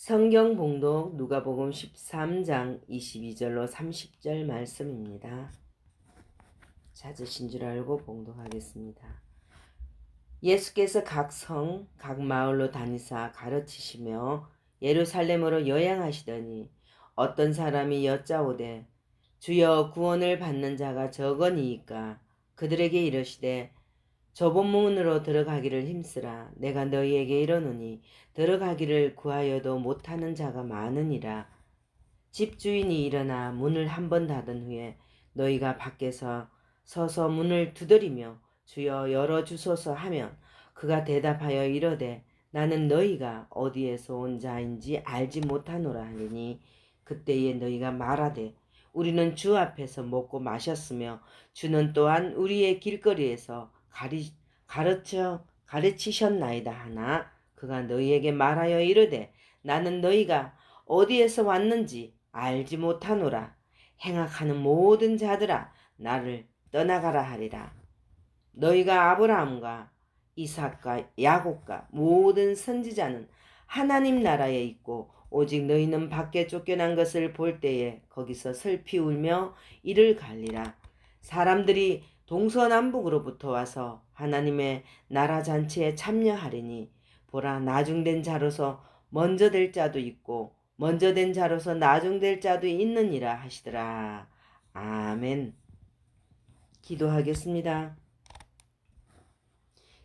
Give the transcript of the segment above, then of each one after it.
성경 봉독 누가복음 13장 22절로 30절 말씀입니다. 찾으신 줄 알고 봉독하겠습니다. 예수께서 각 성, 각 마을로 다니사 가르치시며 예루살렘으로 여행하시더니 어떤 사람이 여짜오되 주여 구원을 받는 자가 적으니이까 그들에게 이르시되 좁은 문으로 들어가기를 힘쓰라. 내가 너희에게 이르노니 들어가기를 구하여도 못하는 자가 많으니라. 집주인이 일어나 문을 한 번 닫은 후에 너희가 밖에서 서서 문을 두드리며 주여 열어주소서 하면 그가 대답하여 이르되 나는 너희가 어디에서 온 자인지 알지 못하노라 하리니 그때에 너희가 말하되 우리는 주 앞에서 먹고 마셨으며 주는 또한 우리의 길거리에서 가르치셨나이다 하나 그가 너희에게 말하여 이르되 나는 너희가 어디에서 왔는지 알지 못하노라. 행악하는 모든 자들아 나를 떠나가라 하리라. 너희가 아브라함과 이삭과 야곱과 모든 선지자는 하나님 나라에 있고 오직 너희는 밖에 쫓겨난 것을 볼 때에 거기서 슬피 울며 이를 갈리라. 사람들이 동서남북으로부터 와서 하나님의 나라 잔치에 참여하리니 보라 나중된 자로서 먼저 될 자도 있고 먼저 된 자로서 나중될 자도 있느니라 하시더라. 아멘. 기도하겠습니다.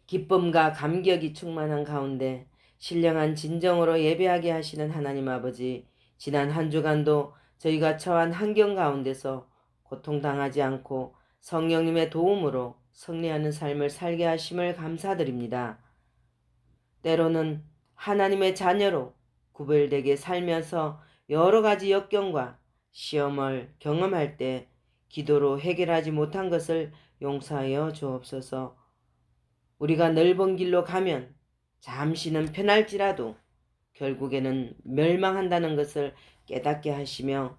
기쁨과 감격이 충만한 가운데 신령한 진정으로 예배하게 하시는 하나님 아버지, 지난 한 주간도 저희가 처한 환경 가운데서 고통당하지 않고 성령님의 도움으로 승리하는 삶을 살게 하심을 감사드립니다. 때로는 하나님의 자녀로 구별되게 살면서 여러 가지 역경과 시험을 경험할 때 기도로 해결하지 못한 것을 용서하여 주옵소서. 우리가 넓은 길로 가면 잠시는 편할지라도 결국에는 멸망한다는 것을 깨닫게 하시며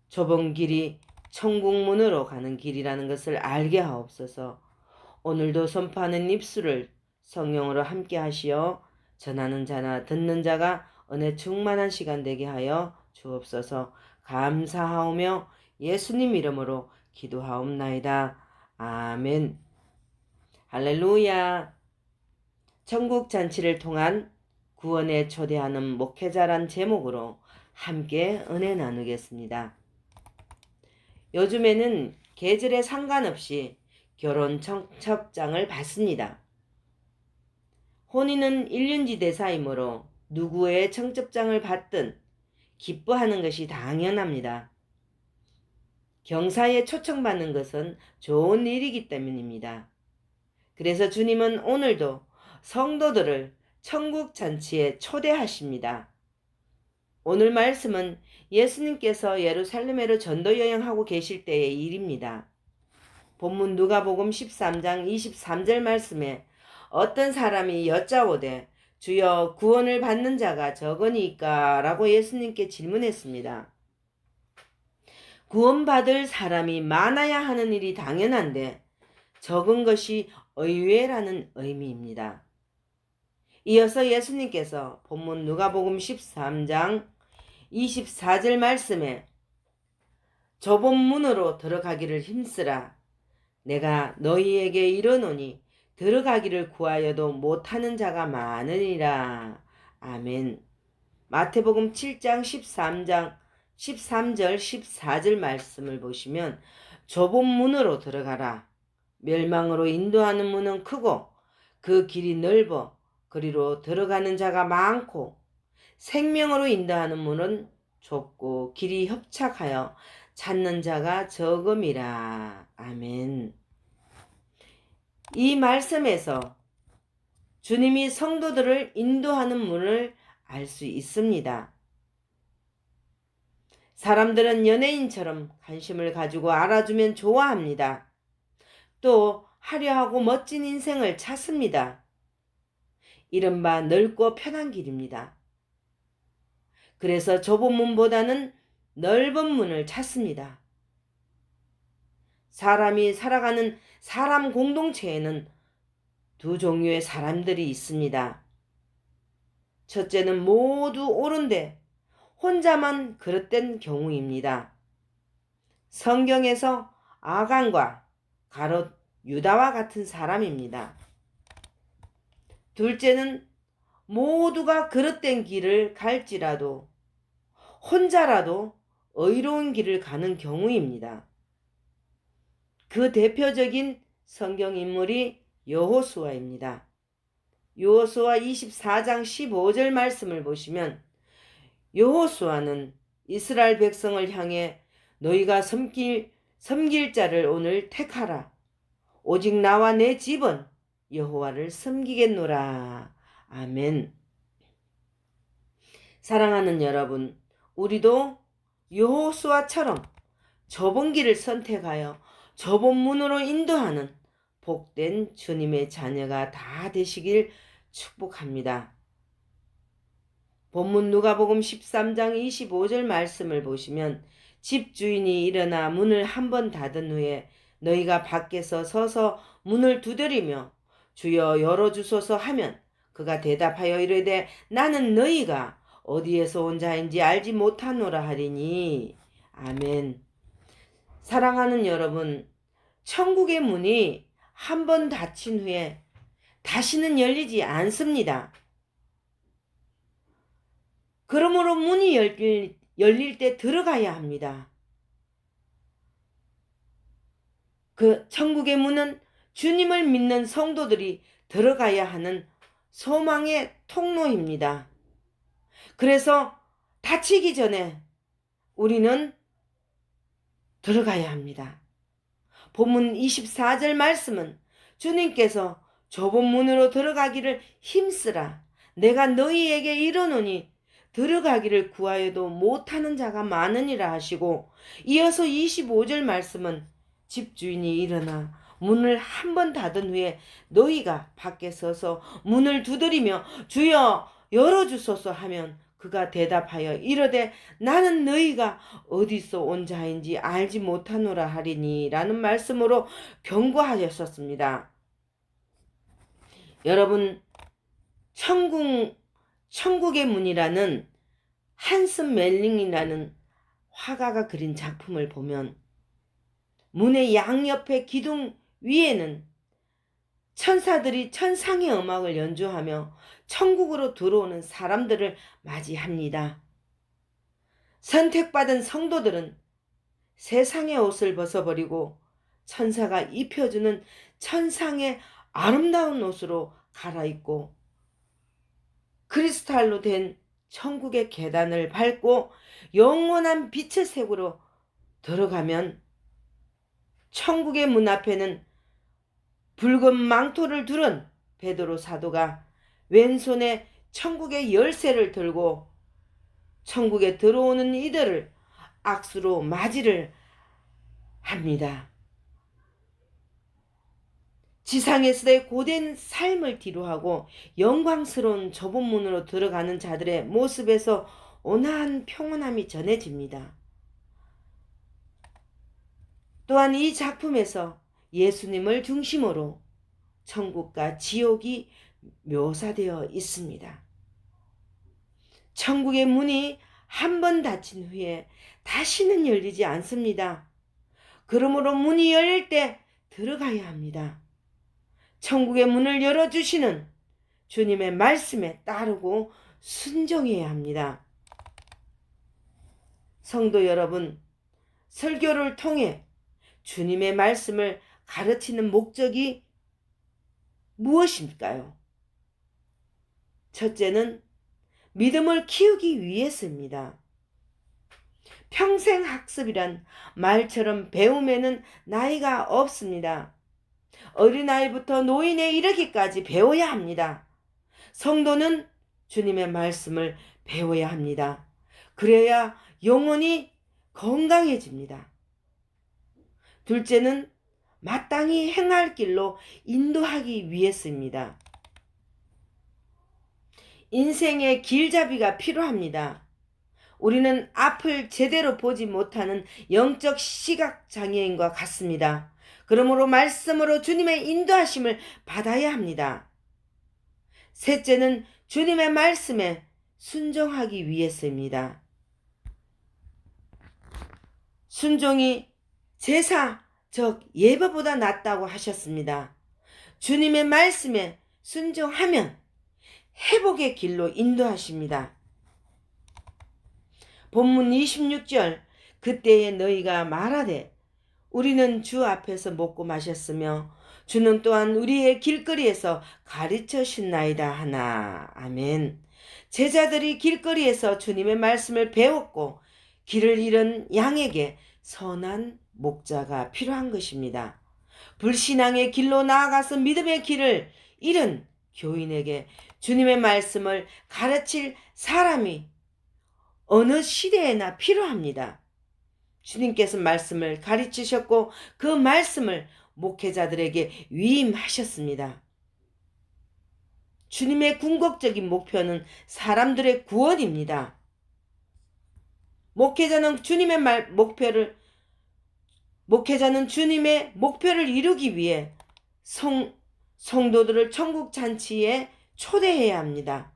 좁은 길이 천국문으로 가는 길이라는 것을 알게 하옵소서. 오늘도 선포하는 입술을 성령으로 함께 하시어 전하는 자나 듣는 자가 은혜 충만한 시간 되게 하여 주옵소서. 감사하오며 예수님 이름으로 기도하옵나이다. 아멘. 할렐루야. 천국 잔치를 통한 구원에 초대하는 목회자란 제목으로 함께 은혜 나누겠습니다. 요즘에는 계절에 상관없이 결혼 청첩장을 받습니다. 혼인은 일륜지 대사이므로 누구의 청첩장을 받든 기뻐하는 것이 당연합니다. 경사에 초청받는 것은 좋은 일이기 때문입니다. 그래서 주님은 오늘도 성도들을 천국 잔치에 초대하십니다. 오늘 말씀은 예수님께서 예루살렘으로 전도 여행하고 계실 때의 일입니다. 본문 누가복음 13장 23절 말씀에 어떤 사람이 여짜오되 주여 구원을 받는 자가 적으니까 라고 예수님께 질문했습니다. 구원받을 사람이 많아야 하는 일이 당연한데 적은 것이 의외라는 의미입니다. 이어서 예수님께서 본문 누가복음 13장 24절 말씀에 좁은 문으로 들어가기를 힘쓰라. 내가 너희에게 이르노니 들어가기를 구하여도 못하는 자가 많으니라. 아멘. 마태복음 7장 13절 14절 말씀을 보시면 좁은 문으로 들어가라. 멸망으로 인도하는 문은 크고 그 길이 넓어 그리로 들어가는 자가 많고 생명으로 인도하는 문은 좁고 길이 협착하여 찾는 자가 적음이라. 아멘. 이 말씀에서 주님이 성도들을 인도하는 문을 알 수 있습니다. 사람들은 연예인처럼 관심을 가지고 알아주면 좋아합니다. 또 화려하고 멋진 인생을 찾습니다. 이른바 넓고 편한 길입니다. 그래서 좁은 문보다는 넓은 문을 찾습니다. 사람이 살아가는 사람 공동체에는 두 종류의 사람들이 있습니다. 첫째는 모두 옳은데 혼자만 그릇된 경우입니다. 성경에서 아간과 가롯 유다와 같은 사람입니다. 둘째는 모두가 그릇된 길을 갈지라도 혼자라도 의로운 길을 가는 경우입니다. 그 대표적인 성경 인물이 여호수아입니다. 여호수아 24장 15절 말씀을 보시면 여호수아는 이스라엘 백성을 향해 너희가 섬길 자를 오늘 택하라. 오직 나와 내 집은 여호와를 섬기겠노라. 아멘. 사랑하는 여러분, 우리도 여호수아처럼 좁은 길을 선택하여 좁은 문으로 인도하는 복된 주님의 자녀가 다 되시길 축복합니다. 본문 누가복음 13장 25절 말씀을 보시면 집주인이 일어나 문을 한 번 닫은 후에 너희가 밖에서 서서 문을 두드리며 주여 열어주소서 하면 그가 대답하여 이르되 나는 너희가 어디에서 온 자인지 알지 못하노라 하리니. 아멘. 사랑하는 여러분, 천국의 문이 한 번 닫힌 후에 다시는 열리지 않습니다. 그러므로 문이 열릴 때 들어가야 합니다. 그 천국의 문은 주님을 믿는 성도들이 들어가야 하는 소망의 통로입니다. 그래서 닫히기 전에 우리는 들어가야 합니다. 본문 24절 말씀은 주님께서 좁은 문으로 들어가기를 힘쓰라. 내가 너희에게 이르노니 들어가기를 구하여도 못하는 자가 많으니라 하시고, 이어서 25절 말씀은 집주인이 일어나 문을 한 번 닫은 후에 너희가 밖에 서서 문을 두드리며 주여 열어주소서 하면 그가 대답하여 이르되 나는 너희가 어디서 온 자인지 알지 못하노라 하리니 라는 말씀으로 경고하셨습니다. 여러분, 천국의 문이라는 한슨 멜링이라는 화가가 그린 작품을 보면 문의 양옆의 기둥 위에는 천사들이 천상의 음악을 연주하며 천국으로 들어오는 사람들을 맞이합니다. 선택받은 성도들은 세상의 옷을 벗어버리고 천사가 입혀주는 천상의 아름다운 옷으로 갈아입고 크리스탈로 된 천국의 계단을 밟고 영원한 빛의 색으로 들어가면 천국의 문 앞에는 붉은 망토를 두른 베드로 사도가 왼손에 천국의 열쇠를 들고 천국에 들어오는 이들을 악수로 맞이를 합니다. 지상에서의 고된 삶을 뒤로하고 영광스러운 좁은 문으로 들어가는 자들의 모습에서 온화한 평온함이 전해집니다. 또한 이 작품에서 예수님을 중심으로 천국과 지옥이 묘사되어 있습니다. 천국의 문이 한 번 닫힌 후에 다시는 열리지 않습니다. 그러므로 문이 열릴 때 들어가야 합니다. 천국의 문을 열어주시는 주님의 말씀에 따르고 순종해야 합니다. 성도 여러분, 설교를 통해 주님의 말씀을 가르치는 목적이 무엇일까요? 첫째는 믿음을 키우기 위해서입니다. 평생 학습이란 말처럼 배움에는 나이가 없습니다. 어린아이부터 노인에 이르기까지 배워야 합니다. 성도는 주님의 말씀을 배워야 합니다. 그래야 영혼이 건강해집니다. 둘째는 마땅히 행할 길로 인도하기 위해서입니다. 인생의 길잡이가 필요합니다. 우리는 앞을 제대로 보지 못하는 영적 시각장애인과 같습니다. 그러므로 말씀으로 주님의 인도하심을 받아야 합니다. 셋째는 주님의 말씀에 순종하기 위해서입니다. 순종이 제사, 즉 예배보다 낫다고 하셨습니다. 주님의 말씀에 순종하면 회복의 길로 인도하십니다. 본문 26절 그때에 너희가 말하되 우리는 주 앞에서 먹고 마셨으며 주는 또한 우리의 길거리에서 가르쳐 신나이다 하나. 아멘. 제자들이 길거리에서 주님의 말씀을 배웠고 길을 잃은 양에게 선한 목자가 필요한 것입니다. 불신앙의 길로 나아가서 믿음의 길을 잃은 교인에게 주님의 말씀을 가르칠 사람이 어느 시대에나 필요합니다. 주님께서 말씀을 가르치셨고 그 말씀을 목회자들에게 위임하셨습니다. 주님의 궁극적인 목표는 사람들의 구원입니다. 목회자는 주님의 목표를 이루기 위해 성도들을 천국 잔치에 초대해야 합니다.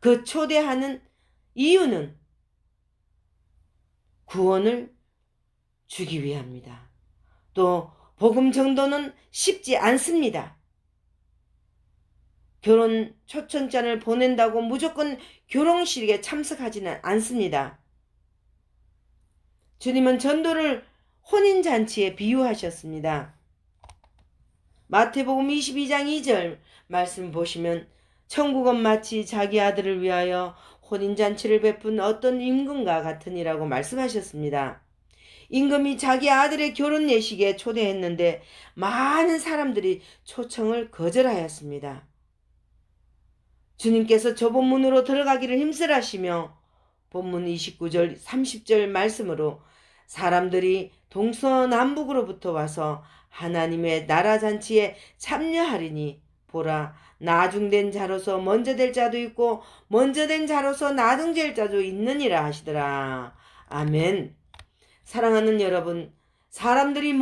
그 초대하는 이유는 구원을 주기 위함입니다. 또 복음 전도는 쉽지 않습니다. 결혼 초청장을 보낸다고 무조건 결혼식에 참석하지는 않습니다. 주님은 전도를 혼인잔치에 비유하셨습니다. 마태복음 22장 2절 말씀 보시면 천국은 마치 자기 아들을 위하여 혼인잔치를 베푼 어떤 임금과 같으니라고 말씀하셨습니다. 임금이 자기 아들의 결혼 예식에 초대했는데 많은 사람들이 초청을 거절하였습니다. 주님께서 좁은 문으로 들어가기를 힘쓰라시며 본문 29절 30절 말씀으로 사람들이 동서남북으로부터 와서 하나님의 나라 잔치에 참여하리니 보라 나중된 자로서 먼저 될 자도 있고 먼저 된 자로서 나중될 자도 있느니라 하시더라. 아멘. 사랑하는 여러분, 사람들이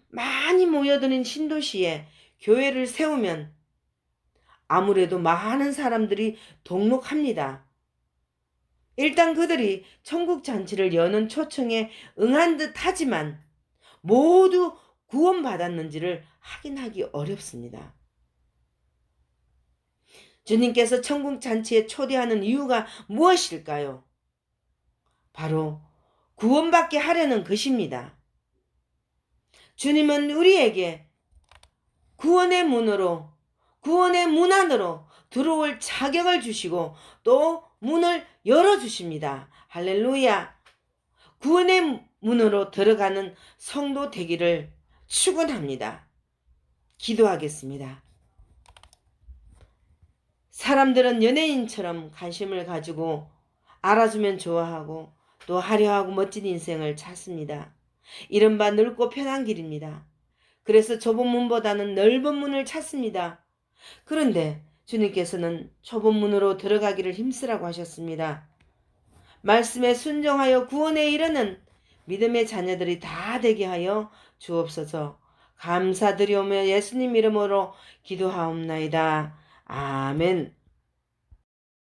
많이 모여드는 신도시에 교회를 세우면 아무래도 많은 사람들이 동록합니다. 일단 그들이 천국 잔치를 여는 초청에 응한 듯 하지만 모두 구원받았는지를 확인하기 어렵습니다. 주님께서 천국 잔치에 초대하는 이유가 무엇일까요? 바로 구원받게 하려는 것입니다. 주님은 우리에게 구원의 문 안으로 들어올 자격을 주시고 또 문을 열어주십니다. 할렐루야. 구원의 문으로 들어가는 성도 되기를 축원합니다. 기도하겠습니다. 사람들은 연예인처럼 관심을 가지고 알아주면 좋아하고 또 화려하고 멋진 인생을 찾습니다. 이른바 넓고 편한 길입니다. 그래서 좁은 문보다는 넓은 문을 찾습니다. 그런데 주님께서는 좁은 문으로 들어가기를 힘쓰라고 하셨습니다. 말씀에 순종하여 구원에 이르는 믿음의 자녀들이 다 되게 하여 주옵소서. 감사드리오며 예수님 이름으로 기도하옵나이다. 아멘.